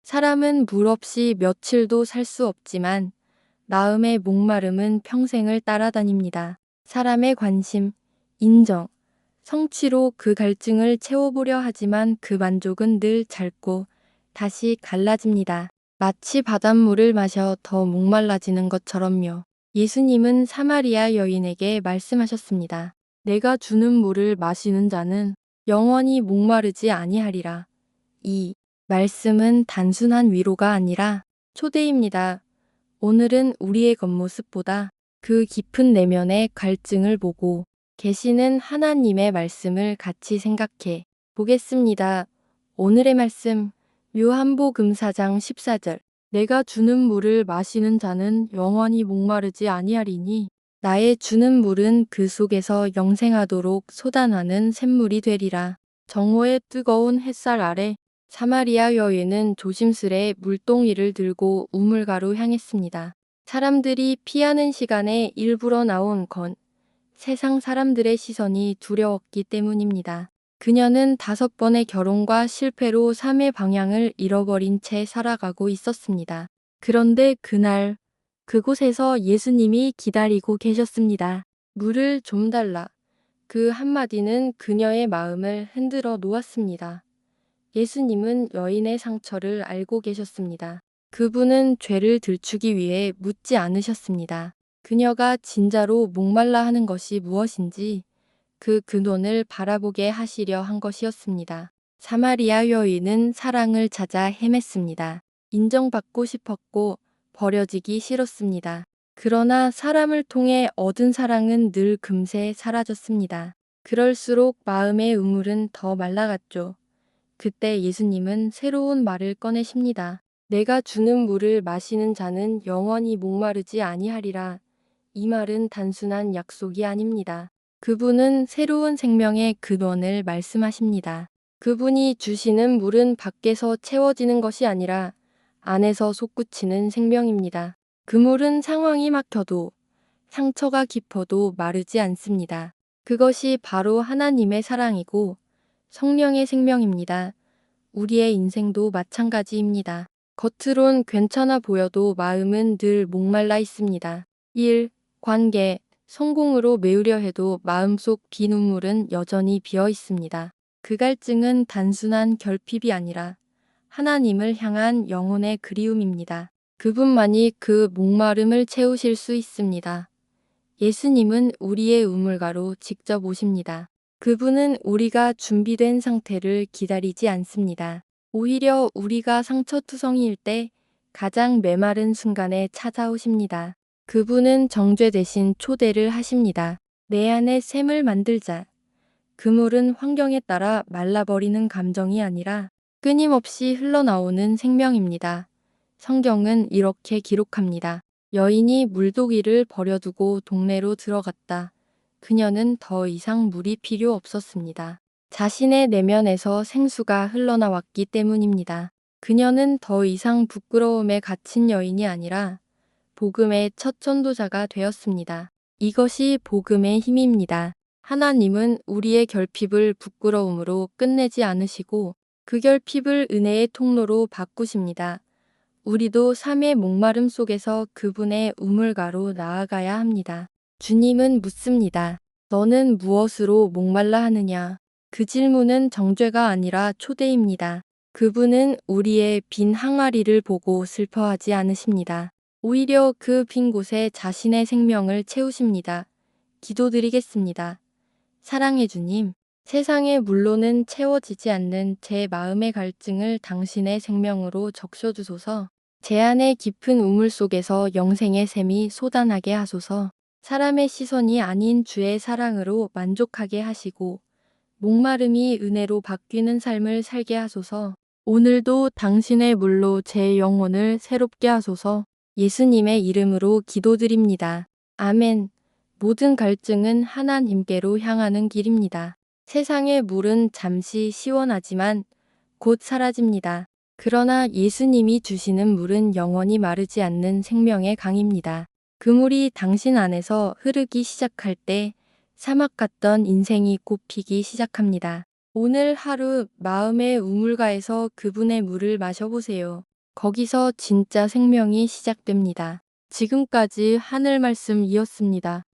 사람은 물 없이 며칠도 살 수 없지만 마음의 목마름은 평생을 따라다닙니다. 사람의 관심, 인정, 성취로 그 갈증을 채워보려 하지만 그 만족은 늘 짧고 다시 갈라집니다. 마치 바닷물을 마셔 더 목말라지는 것처럼요. 예수님은 사마리아 여인에게 말씀하셨습니다. 내가 주는 물을 마시는 자는 영원히 목마르지 아니하리라. 이 말씀은 단순한 위로가 아니라 초대입니다. 오늘은 우리의 겉모습보다 그 깊은 내면의 갈증을 보고 계시는 하나님의 말씀을 같이 생각해 보겠습니다. 오늘의 말씀, 요한복음 4장 14절. 내가 주는 물을 마시는 자는 영원히 목마르지 아니하리니 나의 주는 물은 그 속에서 영생하도록 솟아나는 샘물이 되리라. 정오의 뜨거운 햇살 아래 사마리아 여인은 조심스레 물동이를 들고 우물가로 향했습니다. 사람들이 피하는 시간에 일부러 나온 건 세상 사람들의 시선이 두려웠기 때문입니다. 그녀는 5번의 결혼과 실패로 삶의 방향을 잃어버린 채 살아가고 있었습니다. 그런데 그날 그곳에서 예수님이 기다리고 계셨습니다. 물을 좀 달라. 그 한마디는 그녀의 마음을 흔들어 놓았습니다. 예수님은 여인의 상처를 알고 계셨습니다. 그분은 죄를 들추기 위해 묻지 않으셨습니다. 그녀가 진짜로 목말라 하는 것이 무엇인지 그 근원을 바라보게 하시려 한 것이었습니다. 사마리아 여인은 사랑을 찾아 헤맸습니다. 인정받고 싶었고 버려지기 싫었습니다. 그러나 사람을 통해 얻은 사랑은 늘 금세 사라졌습니다. 그럴수록 마음의 우물은 더 말라갔죠. 그때 예수님은 새로운 말을 꺼내십니다. 내가 주는 물을 마시는 자는 영원히 목마르지 아니하리라. 이 말은 단순한 약속이 아닙니다. 그분은 새로운 생명의 근원을 말씀하십니다. 그분이 주시는 물은 밖에서 채워지는 것이 아니라 안에서 솟구치는 생명입니다. 그 물은 상황이 막혀도 상처가 깊어도 마르지 않습니다. 그것이 바로 하나님의 사랑이고 성령의 생명입니다. 우리의 인생도 마찬가지입니다. 겉으론 괜찮아 보여도 마음은 늘 목말라 있습니다. 1. 관계, 성공으로 메우려 해도 마음속 비눈물은 여전히 비어 있습니다. 그 갈증은 단순한 결핍이 아니라 하나님을 향한 영혼의 그리움입니다. 그분만이 그 목마름을 채우실 수 있습니다. 예수님은 우리의 우물가로 직접 오십니다. 그분은 우리가 준비된 상태를 기다리지 않습니다. 오히려 우리가 상처투성이일 때 가장 메마른 순간에 찾아오십니다. 그분은 정죄 대신 초대를 하십니다. 내 안에 샘을 만들자. 그물은 환경에 따라 말라버리는 감정이 아니라 끊임없이 흘러나오는 생명입니다. 성경은 이렇게 기록합니다. 여인이 물도기를 버려두고 동네로 들어갔다. 그녀는 더 이상 물이 필요 없었습니다. 자신의 내면에서 생수가 흘러나왔기 때문입니다. 그녀는 더 이상 부끄러움에 갇힌 여인이 아니라 복음의 첫 전도자가 되었습니다. 이것이 복음의 힘입니다. 하나님은 우리의 결핍을 부끄러움으로 끝내지 않으시고 그 결핍을 은혜의 통로로 바꾸십니다. 우리도 삶의 목마름 속에서 그분의 우물가로 나아가야 합니다. 주님은 묻습니다. 너는 무엇으로 목말라 하느냐? 그 질문은 정죄가 아니라 초대입니다. 그분은 우리의 빈 항아리를 보고 슬퍼하지 않으십니다. 오히려 그 빈 곳에 자신의 생명을 채우십니다. 기도드리겠습니다. 사랑의 주님, 세상의 물로는 채워지지 않는 제 마음의 갈증을 당신의 생명으로 적셔주소서. 제 안의 깊은 우물 속에서 영생의 샘이 솟아나게 하소서. 사람의 시선이 아닌 주의 사랑으로 만족하게 하시고 목마름이 은혜로 바뀌는 삶을 살게 하소서. 오늘도 당신의 물로 제 영혼을 새롭게 하소서. 예수님의 이름으로 기도드립니다. 아멘. 모든 갈증은 하나님께로 향하는 길입니다. 세상의 물은 잠시 시원하지만 곧 사라집니다. 그러나 예수님이 주시는 물은 영원히 마르지 않는 생명의 강입니다. 그 물이 당신 안에서 흐르기 시작할 때 사막 같던 인생이 꽃피기 시작합니다. 오늘 하루 마음의 우물가에서 그분의 물을 마셔보세요. 거기서 진짜 생명이 시작됩니다. 지금까지 하늘 말씀이었습니다.